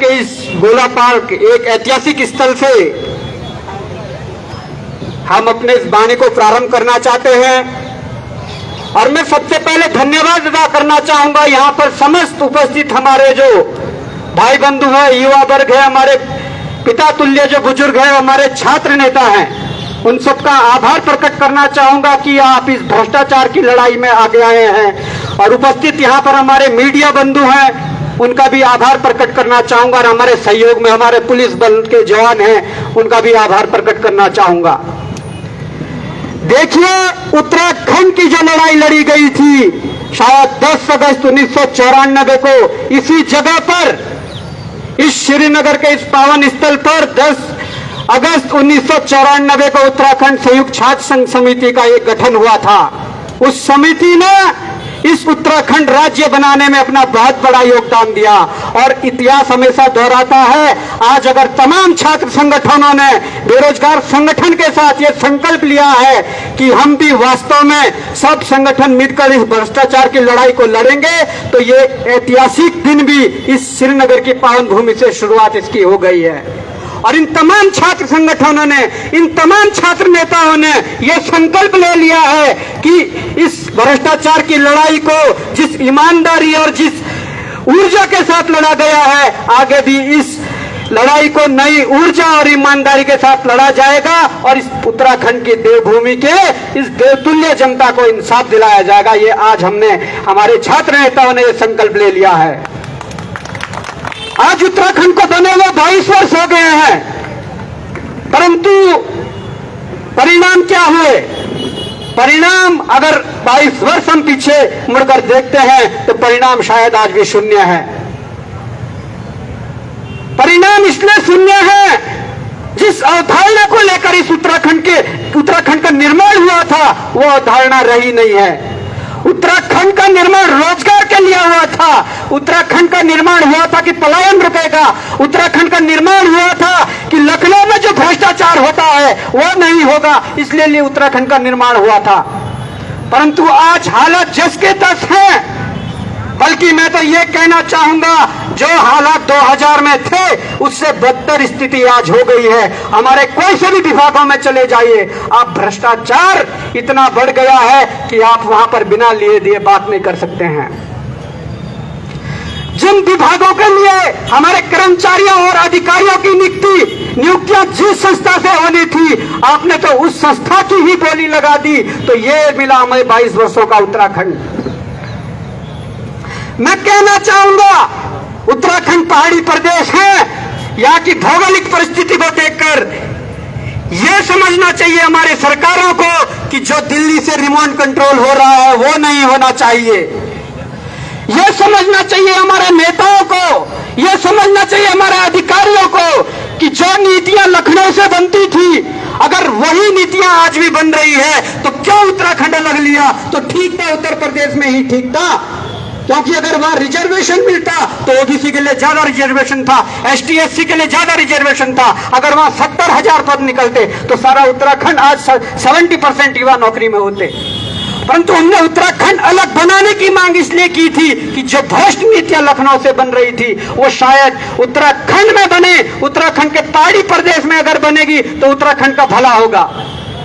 के इस गोला पार्क एक ऐतिहासिक स्थल से हम अपने इस वाणी को प्रारंभ करना चाहते हैं। और मैं सबसे पहले धन्यवाद अदा करना चाहूंगा यहाँ पर समस्त उपस्थित हमारे जो भाई बंधु हैं, युवा वर्ग है, हमारे पिता तुल्य जो बुजुर्ग है, हमारे छात्र नेता हैं, उन सबका आभार प्रकट करना चाहूंगा कि आप इस भ्रष्टाचार की लड़ाई में आगे आए हैं। और उपस्थित यहाँ पर हमारे मीडिया बंधु हैं, उनका भी आभार प्रकट करना चाहूंगा। और हमारे सहयोग में हमारे पुलिस बल के जवान हैं, उनका भी आभार प्रकट करना चाहूंगा। देखिए, उत्तराखंड की जो लड़ाई लड़ी गई थी शायद 10 अगस्त 1994 को इसी जगह पर, इस श्रीनगर के इस पावन स्थल पर 10 अगस्त 1994 को उत्तराखंड संयुक्त छात्र संघ समिति का एक गठन हुआ था। उस समिति ने इस उत्तराखंड राज्य बनाने में अपना बहुत बड़ा योगदान दिया। और इतिहास हमेशा दोहराता है, आज अगर तमाम छात्र संगठनों ने बेरोजगार संगठन के साथ ये संकल्प लिया है कि हम भी वास्तव में सब संगठन मिलकर इस भ्रष्टाचार की लड़ाई को लड़ेंगे, तो ये ऐतिहासिक दिन भी इस श्रीनगर की पावन भूमि से शुरुआत इसकी हो गई है। और इन तमाम छात्र संगठनों ने, इन तमाम छात्र नेताओं ने यह संकल्प ले लिया है कि इस भ्रष्टाचार की लड़ाई को जिस ईमानदारी और जिस ऊर्जा के साथ लड़ा गया है, आगे भी इस लड़ाई को नई ऊर्जा और ईमानदारी के साथ लड़ा जाएगा। और इस उत्तराखंड की देवभूमि के इस देवतुल्य जनता को इंसाफ दिलाया जाएगा। ये आज हमने, हमारे छात्र नेताओं ने यह संकल्प ले लिया है। आज उत्तराखंड को बने हुए 22 वर्ष हो गए हैं, परंतु परिणाम क्या हुए? परिणाम अगर 22 वर्ष हम पीछे मुड़कर देखते हैं तो परिणाम शायद आज भी शून्य है। परिणाम इसलिए शून्य है, जिस अवधारणा को लेकर इस उत्तराखंड का निर्माण हुआ था, वो अवधारणा रही नहीं है। उत्तराखंड का निर्माण रोजगार के लिए हुआ था, उत्तराखंड का निर्माण हुआ था कि पलायन रुकेगा, उत्तराखंड का निर्माण हुआ था कि लखनऊ में जो भ्रष्टाचार होता है वो नहीं होगा, इसलिए उत्तराखंड का निर्माण हुआ था। परंतु आज हालत जस के तस है। बल्कि मैं तो ये कहना चाहूंगा, जो हालात 2000 में थे उससे बदतर स्थिति आज हो गई है। हमारे कोई से भी विभागों में चले जाइए, आप भ्रष्टाचार इतना बढ़ गया है कि आप वहां पर बिना लिए दिए बात नहीं कर सकते हैं। जिन विभागों के लिए हमारे कर्मचारियों और अधिकारियों की नियुक्तियां जिस संस्था से होनी थी, आपने तो उस संस्था की ही बोली लगा दी। तो ये मिला हमें 22 वर्षों का उत्तराखंड। मैं कहना चाहूंगा, उत्तराखंड पहाड़ी प्रदेश है, यहाँ की भौगोलिक परिस्थिति को देखकर यह समझना चाहिए हमारे सरकारों को कि जो दिल्ली से रिमोट कंट्रोल हो रहा है वो नहीं होना चाहिए। यह समझना चाहिए हमारे नेताओं को, यह समझना चाहिए हमारे अधिकारियों को कि जो नीतियां लखनऊ से बनती थी, अगर वही नीतियां आज भी बन रही है तो क्यों उत्तराखंड अलग लिया? तो ठीक था, उत्तर प्रदेश में ही ठीक था, क्योंकि अगर वहां रिजर्वेशन मिलता तो ओबीसी के लिए ज्यादा रिजर्वेशन था, एसटी/एससी के लिए ज्यादा रिजर्वेशन था। अगर वहां 70,000 पद निकलते तो सारा उत्तराखंड आज 70% युवा नौकरी में होते। परंतु हमने उत्तराखंड अलग बनाने की मांग इसलिए की थी कि जो भ्रष्ट नीतियां लखनऊ से बन रही थी वो शायद उत्तराखंड में बने, उत्तराखंड के पहाड़ी प्रदेश में अगर बनेगी तो उत्तराखंड का भला होगा।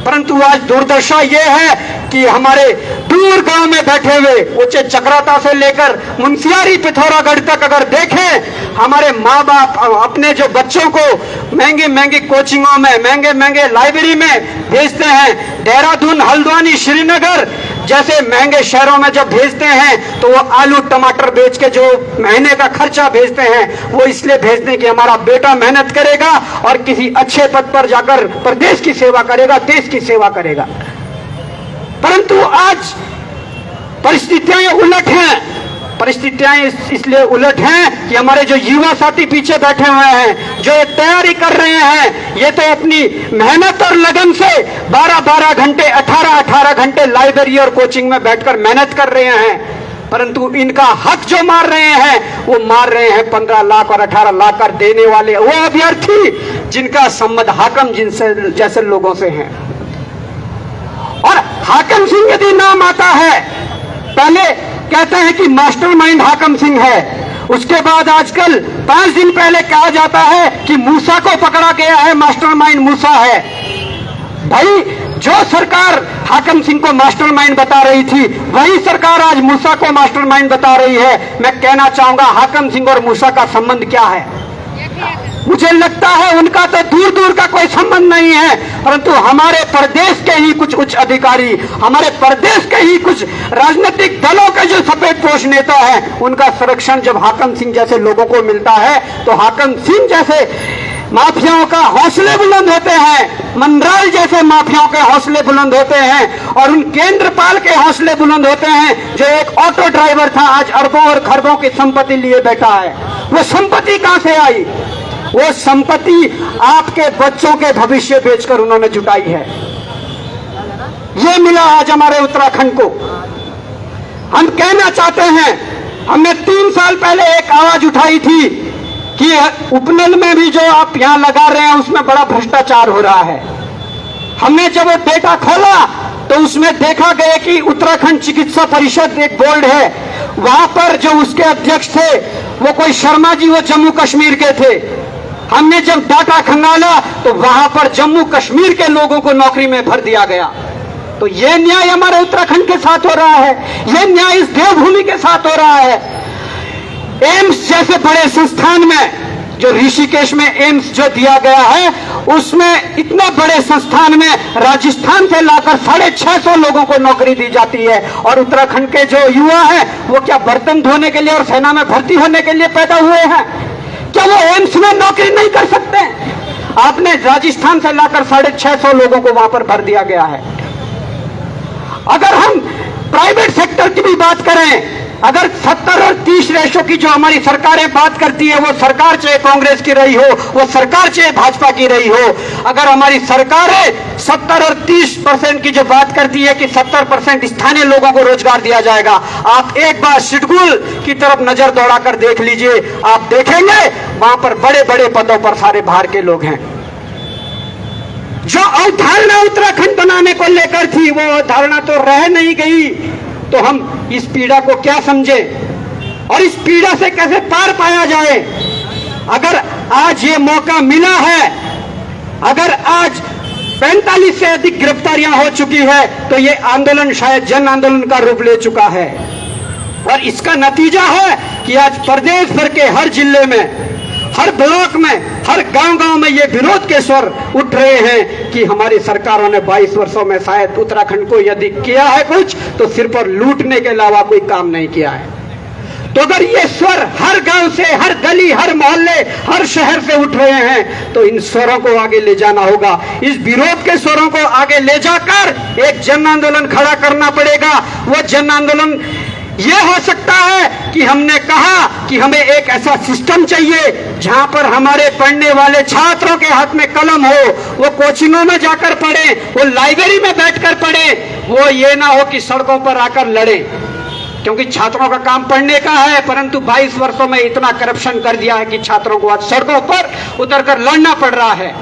परंतु आज दुर्दशा यह है कि हमारे दूर गांव में बैठे हुए ऊंचे चक्राता से लेकर मुंशियारी पिथौरागढ़ तक अगर देखें, हमारे माँ बाप अपने जो बच्चों को महंगी महंगी कोचिंगों में, महंगे महंगे लाइब्रेरी में भेजते हैं। देहरादून, हल्द्वानी, श्रीनगर जैसे महंगे शहरों में जब भेजते हैं तो वो आलू टमाटर बेच के जो महीने का खर्चा भेजते हैं वो इसलिए भेजते हैं कि हमारा बेटा मेहनत करेगा और किसी अच्छे पद पर जाकर प्रदेश की सेवा करेगा, देश की सेवा करेगा। परंतु आज परिस्थितियां उलट हैं। परिस्थितियां इसलिए उलट हैं कि हमारे जो युवा साथी पीछे बैठे हुए हैं, जो तैयारी कर रहे हैं, ये तो अपनी मेहनत और लगन से 12-12 घंटे, 18-18 घंटे लाइब्रेरी और कोचिंग में बैठकर मेहनत कर रहे हैं। परंतु इनका हक जो मार रहे हैं वो मार रहे हैं 15 लाख और 18 लाख कर देने वाले वो अभ्यर्थी जिनका संबंध हाकिम जिनसे जैसे लोगों से है। और हाकिम सिंह यदि नाम आता है, पहले कहते हैं कि मास्टरमाइंड हाकिम सिंह है, उसके बाद आजकल 5 दिन पहले कहा जाता है कि मूसा को पकड़ा गया है, मास्टरमाइंड मूसा है। भाई जो सरकार हाकम सिंह को मास्टरमाइंड बता रही थी, वही सरकार आज मूसा को मास्टरमाइंड बता रही है। मैं कहना चाहूंगा हाकम सिंह और मूसा का संबंध क्या है? मुझे लगता है उनका तो दूर दूर का कोई संबंध नहीं है, परंतु हमारे प्रदेश के ही कुछ उच्च अधिकारी, हमारे प्रदेश के ही कुछ राजनीतिक दलों के जो सफेद पोश नेता हैं, उनका संरक्षण जब हाकम सिंह जैसे लोगों को मिलता है तो हाकम सिंह जैसे माफियाओं का हौसले बुलंद होते हैं, मनराल जैसे माफियाओं के हौसले बुलंद होते हैं, और उन केंद्रपाल के हौसले बुलंद होते हैं जो एक ऑटो ड्राइवर था, आज अरबों और खरबों की संपत्ति लिए बैठा है। वो संपत्ति कहां से आई? वो संपत्ति आपके बच्चों के भविष्य बेचकर उन्होंने जुटाई है। ये मिला आज हमारे उत्तराखंड को। हम कहना चाहते हैं, हमने 3 साल पहले एक आवाज उठाई थी कि उपनल में भी जो आप यहां लगा रहे हैं उसमें बड़ा भ्रष्टाचार हो रहा है। हमने जब वो डेटा खोला तो उसमें देखा गया कि उत्तराखंड चिकित्सा परिषद एक बोर्ड है, वहां पर जो उसके अध्यक्ष थे वो कोई शर्मा जी, वो जम्मू कश्मीर के थे। हमने जब डाटा खंगाला तो वहां पर जम्मू कश्मीर के लोगों को नौकरी में भर दिया गया। तो ये न्याय हमारे उत्तराखंड के साथ हो रहा है, ये न्याय इस देवभूमि के साथ हो रहा है। एम्स जैसे बड़े संस्थान में, जो ऋषिकेश में एम्स जो दिया गया है, उसमें इतने बड़े संस्थान में राजस्थान से लाकर 650 लोगों को नौकरी दी जाती है, और उत्तराखंड के जो युवा हैं वो क्या बर्तन धोने के लिए और सेना में भर्ती होने के लिए पैदा हुए हैं? क्या वो एम्स में नौकरी नहीं कर सकते? आपने राजस्थान से लाकर 650 लोगों को वहां पर भर दिया गया है। अगर हम प्राइवेट सेक्टर की भी बात करें, अगर 70 और 30 रेशो की जो हमारी सरकारें बात करती है, वो सरकार चाहे कांग्रेस की रही हो, वो सरकार चाहे भाजपा की रही हो, अगर हमारी सरकारें 70 और 30% की जो बात करती है कि 70% स्थानीय लोगों को रोजगार दिया जाएगा, आप एक बार शेड्यूल की तरफ नजर दौड़ा कर देख लीजिए, आप देखेंगे वहां पर बड़े बड़े पदों पर सारे बाहर के लोग हैं। जो अवधारणा उत्तराखंड बनाने को लेकर थी, वो अवधारणा तो रह नहीं गई। तो हम इस पीड़ा को क्या समझे और इस पीड़ा से कैसे पार पाया जाए? अगर आज ये मौका मिला है, अगर आज 45 से अधिक गिरफ्तारियां हो चुकी है, तो ये आंदोलन शायद जन आंदोलन का रूप ले चुका है, और इसका नतीजा है कि आज प्रदेश भर के हर जिले में, हर ब्लॉक में, हर गांव-गांव में ये विरोध के स्वर उठ रहे हैं कि हमारी सरकारों ने 22 वर्षों में शायद उत्तराखंड को यदि किया है कुछ, तो सिर पर लूटने के अलावा कोई काम नहीं किया है। तो अगर ये स्वर हर गांव से, हर गली, हर मोहल्ले, हर शहर से उठ रहे हैं, तो इन स्वरों को आगे ले जाना होगा। इस विरोध के स्वरों को आगे ले जाकर एक जन आंदोलन खड़ा करना पड़ेगा। वो जन आंदोलन ये हो सकता है कि हमने कहा कि हमें एक ऐसा सिस्टम चाहिए जहां पर हमारे पढ़ने वाले छात्रों के हाथ में कलम हो, वो कोचिंगों में जाकर पढ़े, वो लाइब्रेरी में बैठकर पढ़े, वो ये ना हो कि सड़कों पर आकर लड़े, क्योंकि छात्रों का काम पढ़ने का है, परंतु 22 वर्षों में इतना करप्शन कर दिया है कि छात्रों को आज सड़कों पर उतरकर लड़ना पड़ रहा है।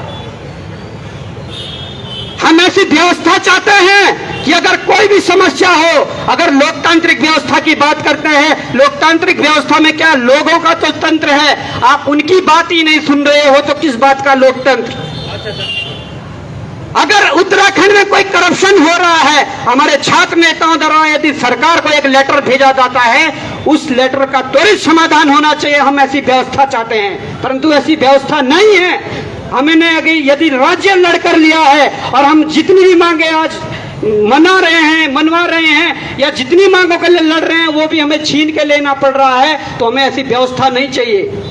हम ऐसी व्यवस्था चाहते हैं कि अगर कोई भी समस्या हो, अगर लोकतांत्रिक व्यवस्था की बात करते हैं, लोकतांत्रिक व्यवस्था में क्या लोगों का तो तंत्र है, आप उनकी बात ही नहीं सुन रहे हो तो किस बात का लोकतंत्र? अगर उत्तराखंड में कोई करप्शन हो रहा है, हमारे छात्र नेताओं द्वारा यदि सरकार को एक लेटर भेजा जाता है, उस लेटर का त्वरित समाधान होना चाहिए। हम ऐसी व्यवस्था चाहते हैं, परंतु ऐसी व्यवस्था नहीं है। हमने यदि राज्य लड़कर लिया है और हम जितनी भी मांगे आज मनवा रहे हैं, या जितनी मांगों के लिए लड़ रहे हैं, वो भी हमें छीन के लेना पड़ रहा है, तो हमें ऐसी व्यवस्था नहीं चाहिए।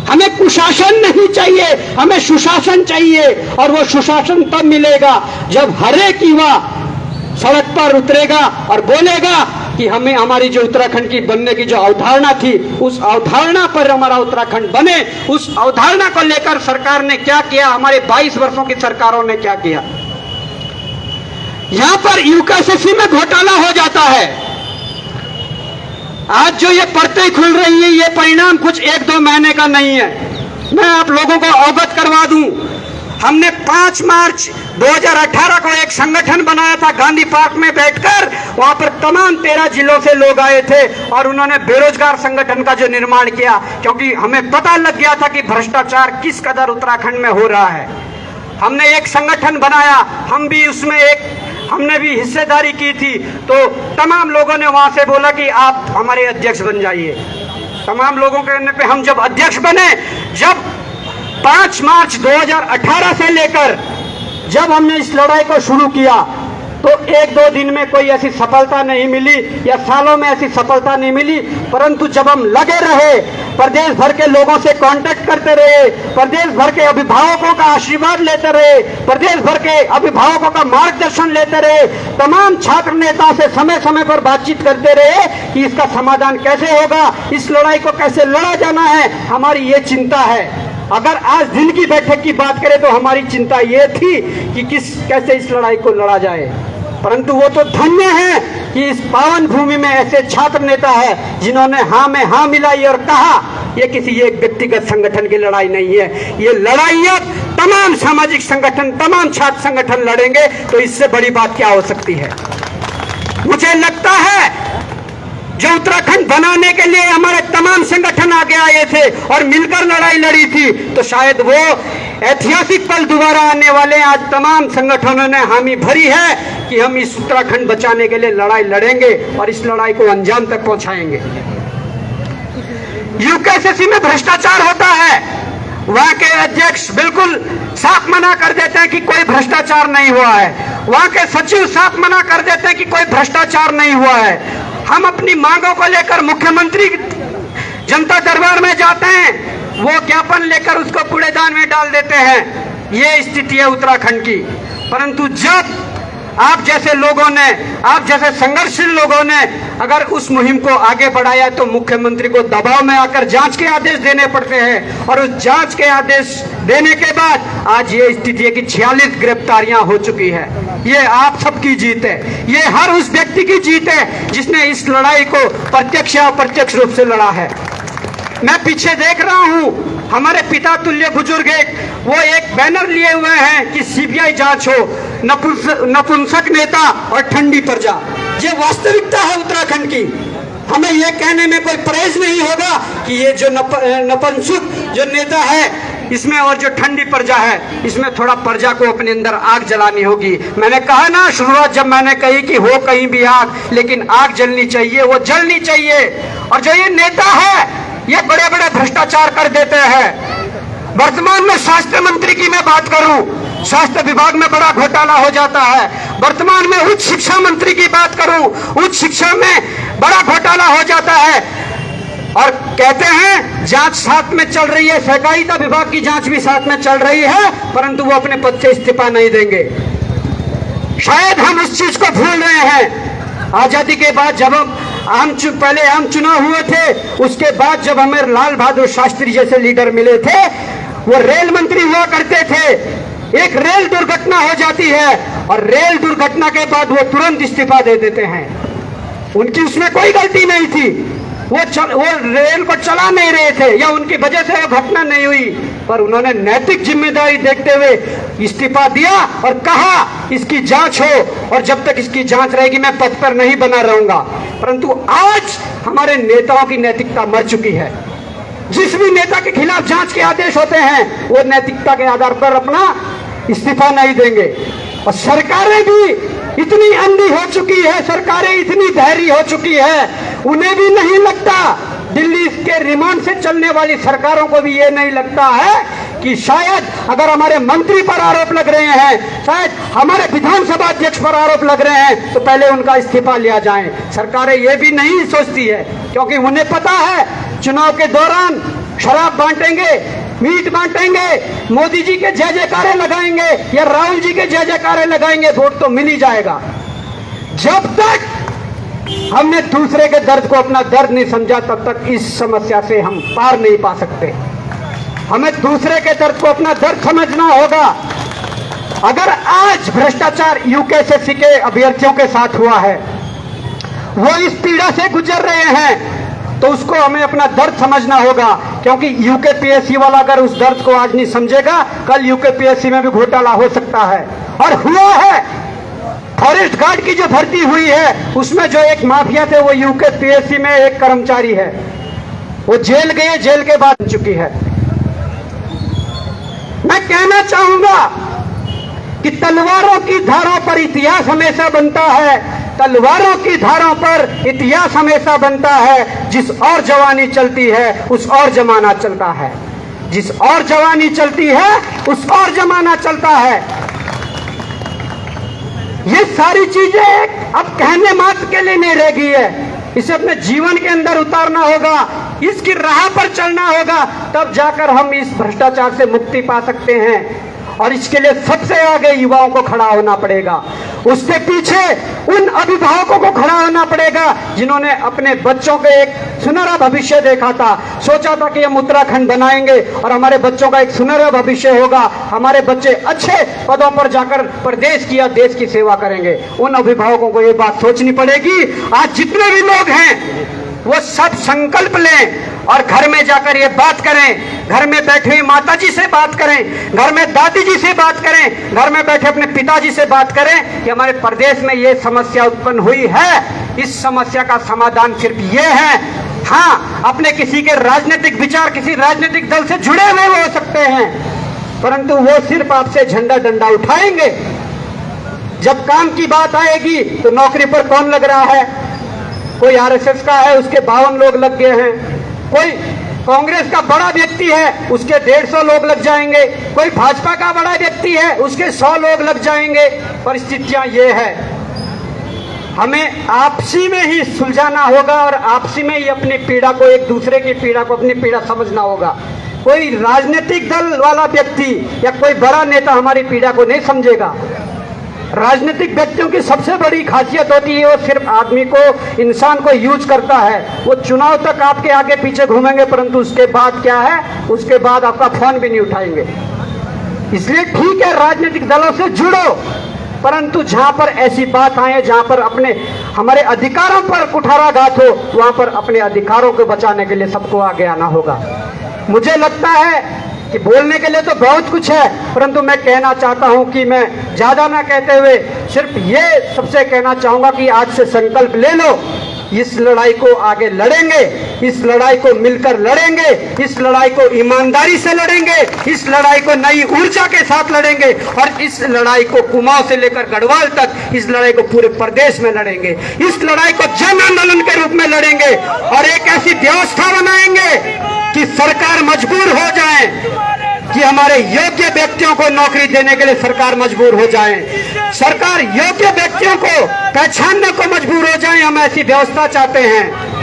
हमें कुशासन नहीं चाहिए, हमें सुशासन चाहिए, और वो सुशासन तब मिलेगा जब हर एक युवा सड़क पर उतरेगा और बोलेगा कि हमें हमारी जो उत्तराखंड की बनने की जो अवधारणा थी, उस अवधारणा पर हमारा उत्तराखंड बने। उस अवधारणा को लेकर सरकार ने क्या किया, हमारे 22 वर्षों की सरकारों ने क्या किया? यहां पर यूकेएसएससी में घोटाला हो जाता है। आज जो ये परतें खुल रही हैं, ये परिणाम कुछ 1-2 महीने का नहीं है। मैं आप लोगों को अवगत करवा दूं, हमने 5 मार्च 2018 को एक संगठन बनाया था गांधी पार्क में बैठकर। वहां पर तमाम 13 जिलों से लोग आए थे और उन्होंने बेरोजगार संगठन का जो निर्माण किया, क्योंकि हमें पता लग गया था कि भ्रष्टाचार किस कदर उत्तराखंड में हो रहा है। हमने एक संगठन बनाया, हमने भी हिस्सेदारी की थी। तो तमाम लोगों ने वहां से बोला कि आप हमारे अध्यक्ष बन जाइए। तमाम लोगों के कहने पे हम जब अध्यक्ष बने, जब 5 मार्च 2018 से लेकर जब हमने इस लड़ाई को शुरू किया, तो 1-2 दिन में कोई ऐसी सफलता नहीं मिली या सालों में ऐसी सफलता नहीं मिली। परंतु जब हम लगे रहे, प्रदेश भर के लोगों से कांटेक्ट करते रहे, प्रदेश भर के अभिभावकों का आशीर्वाद लेते रहे, प्रदेश भर के अभिभावकों का मार्गदर्शन लेते रहे, तमाम छात्र नेताओं से समय समय पर बातचीत करते रहे कि इसका समाधान कैसे होगा, इस लड़ाई को कैसे लड़ा जाना है, हमारी ये चिंता है। अगर आज दिन की बैठक की बात करें तो हमारी चिंता ये थी कि कैसे इस लड़ाई को लड़ा जाए। परंतु वो तो धन्य है कि इस पावन भूमि में ऐसे छात्र नेता है जिन्होंने हाँ में हाँ मिलाई और कहा ये किसी एक व्यक्तिगत संगठन की लड़ाई नहीं है, ये लड़ाई अब तमाम सामाजिक संगठन, तमाम छात्र संगठन लड़ेंगे। तो इससे बड़ी बात क्या हो सकती है? मुझे लगता है जो उत्तराखंड बनाने के लिए हमारे तमाम संगठन आगे आए थे और मिलकर लड़ाई लड़ी थी, तो शायद वो ऐतिहासिक पल दोबारा आने वाले। आज तमाम संगठनों ने हामी भरी है कि हम इस उत्तराखंड बचाने के लिए लड़ाई लड़ेंगे और इस लड़ाई को अंजाम तक पहुंचाएंगे। यूकेएसएससी में भ्रष्टाचार होता है, वहां के अध्यक्ष बिल्कुल साफ मना कर देते हैं कि कोई भ्रष्टाचार नहीं हुआ है, वहां के सचिव साफ मना कर देते हैं कि कोई भ्रष्टाचार नहीं हुआ है। हम अपनी मांगों को लेकर मुख्यमंत्री जनता दरबार में जाते हैं, वो ज्ञापन लेकर उसको कूड़ेदान में डाल देते हैं। ये स्थिति है उत्तराखंड की। परंतु जब आप जैसे लोगों ने, आप जैसे संघर्षशील लोगों ने अगर उस मुहिम को आगे बढ़ाया, तो मुख्यमंत्री को दबाव में आकर जांच के आदेश देने पड़ते हैं। और उस जांच के आदेश देने के बाद आज ये स्थिति है कि 46 गिरफ्तारियां हो चुकी है। ये आप सबकी जीत है, ये हर उस व्यक्ति की जीत है जिसने इस लड़ाई को प्रत्यक्ष या अप्रत्यक्ष रूप से लड़ा है। मैं पीछे देख रहा हूं, हमारे पिता तुल्य बुजुर्ग वो एक बैनर लिए हुए हैं कि सीबीआई जांच हो, नपुंसक नेता और ठंडी प्रजा। ये वास्तविकता है उत्तराखंड की। हमें ये कहने में कोई परहेज नहीं होगा कि ये जो नपुंसक जो नेता है इसमें और जो ठंडी प्रजा है इसमें थोड़ा प्रजा को अपने अंदर आग जलानी होगी। मैंने कहा ना शुरुआत जब मैंने कही कि हो कहीं भी आग, लेकिन आग जलनी चाहिए, वो जलनी चाहिए। और जो ये नेता है ये बड़े बड़े भ्रष्टाचार कर देते हैं। वर्तमान में स्वास्थ्य मंत्री की मैं बात करूं, स्वास्थ्य विभाग में बड़ा घोटाला हो जाता है। वर्तमान में उच्च शिक्षा मंत्री की बात करूं, उच्च शिक्षा में बड़ा घोटाला हो जाता है। और कहते हैं जांच साथ में चल रही है, सहकारिता विभाग की जांच भी साथ में चल रही है, परंतु वो अपने पद से इस्तीफा नहीं देंगे। शायद हम उस चीज को भूल रहे हैं। आजादी के बाद जब पहले आम चुनाव हुए थे, उसके बाद जब हमें लाल बहादुर शास्त्री जैसे लीडर मिले थे, वो रेल मंत्री हुआ करते थे। एक रेल दुर्घटना हो जाती है और रेल दुर्घटना के बाद वो तुरंत इस्तीफा दे देते हैं। उनकी उसमें कोई गलती नहीं थी, वो रेल को चला नहीं रहे थे या उनकी वजह से वो घटना नहीं हुई, पर उन्होंने नैतिक जिम्मेदारी देखते हुए इस्तीफा दिया और कहा इसकी जांच हो और जब तक इसकी जांच रहेगी मैं पद पर नहीं बना रहूंगा। परंतु आज हमारे नेताओं की नैतिकता मर चुकी है। जिस भी नेता के खिलाफ जांच के आदेश होते हैं वो नैतिकता के आधार पर अपना इस्तीफा नहीं देंगे। और सरकारें भी इतनी अंधी हो चुकी है, सरकारें इतनी धैर्य हो चुकी है, उन्हें भी नहीं लगता, दिल्ली के रिमांड से चलने वाली सरकारों को भी ये नहीं लगता है कि शायद अगर हमारे मंत्री पर आरोप लग रहे हैं, शायद हमारे विधानसभा अध्यक्ष पर आरोप लग रहे हैं, तो पहले उनका इस्तीफा लिया जाए। सरकारें ये भी नहीं सोचती है, क्योंकि उन्हें पता है चुनाव के दौरान शराब बांटेंगे, मीट बांटेंगे, मोदी जी के जय जयकारे लगाएंगे या राहुल जी के जय जयकारे लगाएंगे, वोट तो मिल ही जाएगा। जब तक हमने दूसरे के दर्द को अपना दर्द नहीं समझा, तब तक इस समस्या से हम पार नहीं पा सकते। हमें दूसरे के दर्द को अपना दर्द समझना होगा। अगर आज भ्रष्टाचार यूकेएसएससी के अभ्यर्थियों के साथ हुआ है, वो इस पीड़ा से गुजर रहे हैं, तो उसको हमें अपना दर्द समझना होगा, क्योंकि यूकेपीएससी वाला अगर उस दर्द को आज नहीं समझेगा, कल यूकेपीएससी में भी घोटाला हो सकता है। और हुआ है। फॉरेस्ट गार्ड की जो भर्ती हुई है उसमें जो एक माफिया थे वो यूकेपीएससी में एक कर्मचारी है, वो जेल गए, जेल के बाद चुकी है। मैं कहना चाहूंगा कि तलवारों की धारों पर इतिहास हमेशा बनता है, तलवारों की धारों पर इतिहास हमेशा बनता है। जिस और जवानी चलती है उस और जमाना चलता है, जिस और जवानी चलती है उस और जमाना चलता है। ये सारी चीजें अब कहने मात्र के लिए नहीं रह गई है, इसे अपने जीवन के अंदर उतारना होगा, इसकी राह पर चलना होगा, तब जाकर हम इस भ्रष्टाचार से मुक्ति पा सकते हैं। और इसके लिए सबसे आगे युवाओं को खड़ा होना पड़ेगा, उसके पीछे उन अभिभावकों को खड़ा होना पड़ेगा जिन्होंने अपने बच्चों के एक सुनहरा भविष्य देखा था, सोचा था कि हम उत्तराखंड बनाएंगे और हमारे बच्चों का एक सुनहरा भविष्य होगा, हमारे बच्चे अच्छे पदों पर जाकर प्रदेश की या देश की सेवा करेंगे। उन अभिभावकों को ये बात सोचनी पड़ेगी। आज जितने भी लोग हैं वो सब संकल्प लें और घर में जाकर ये बात करें, घर में बैठे हुई माता जी से बात करें, घर में दादी जी से बात करें, घर में बैठे अपने पिताजी से बात करें कि हमारे प्रदेश में ये समस्या उत्पन्न हुई है, इस समस्या का समाधान सिर्फ ये है। हाँ, अपने किसी के राजनीतिक विचार किसी राजनीतिक दल से जुड़े हुए हो सकते हैं, परंतु वो सिर्फ आपसे झंडा डंडा उठाएंगे। जब काम की बात आएगी तो नौकरी पर कौन लग रहा है? कोई आरएसएस का है, उसके 52 लोग लग गए हैं, कोई कांग्रेस का बड़ा व्यक्ति है, उसके 150 लोग लग जाएंगे, कोई भाजपा का बड़ा व्यक्ति है, उसके 100 लोग लग जाएंगे। परिस्थितियां ये है, हमें आपसी में ही सुलझाना होगा और आपसी में ही अपनी पीड़ा को, एक दूसरे की पीड़ा को अपनी पीड़ा समझना होगा। कोई राजनीतिक दल वाला व्यक्ति या कोई बड़ा नेता हमारी पीड़ा को नहीं समझेगा। राजनीतिक व्यक्तियों की सबसे बड़ी खासियत होती है वो सिर्फ आदमी को, इंसान को यूज करता है। वो चुनाव तक आपके आगे पीछे घूमेंगे, परंतु उसके बाद क्या है, उसके बाद आपका फोन भी नहीं उठाएंगे। इसलिए ठीक है, राजनीतिक दलों से जुड़ो, परंतु जहां पर ऐसी बात आए जहां पर अपने हमारे अधिकारों पर कुठाराघात हो, वहां पर अपने अधिकारों को बचाने के लिए सबको आगे आना होगा। मुझे लगता है कि बोलने के लिए तो बहुत कुछ है, परंतु मैं कहना चाहता हूं कि मैं ज्यादा ना कहते हुए सिर्फ ये सबसे कहना चाहूंगा कि आज से संकल्प ले लो, इस लड़ाई को आगे लड़ेंगे, इस लड़ाई को मिलकर लड़ेंगे, इस लड़ाई को ईमानदारी से लड़ेंगे, इस लड़ाई को नई ऊर्जा के साथ लड़ेंगे और इस लड़ाई को कुमाऊं से लेकर गढ़वाल तक, इस लड़ाई को पूरे प्रदेश में लड़ेंगे, इस लड़ाई को जन आंदोलन के रूप में लड़ेंगे और एक ऐसी व्यवस्था बनाएंगे कि सरकार मजबूर हो जाए, कि हमारे योग्य व्यक्तियों को नौकरी देने के लिए सरकार मजबूर हो जाए, सरकार योग्य व्यक्तियों को पहचानने को मजबूर हो जाए। हम ऐसी व्यवस्था चाहते हैं।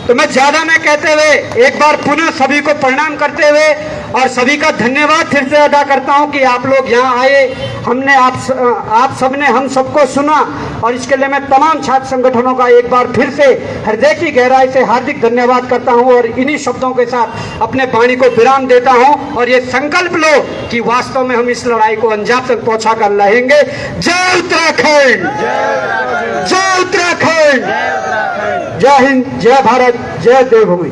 तो मैं ज्यादा न कहते हुए एक बार पुनः सभी को प्रणाम करते हुए और सभी का धन्यवाद फिर से अदा करता हूं कि आप लोग यहाँ आए, हमने आप सबने हम सबको सुना और इसके लिए मैं तमाम छात्र संगठनों का एक बार फिर से हृदय की गहराई से हार्दिक धन्यवाद करता हूं और इन्हीं शब्दों के साथ अपने वाणी को विराम देता हूं और ये संकल्प लो कि वास्तव में हम इस लड़ाई को अंजाम तक पहुंचा कर रहेंगे। जय उत्तराखंड, जय उत्तराखंड, जय हिंद, जय भारत, जय देवभूमि।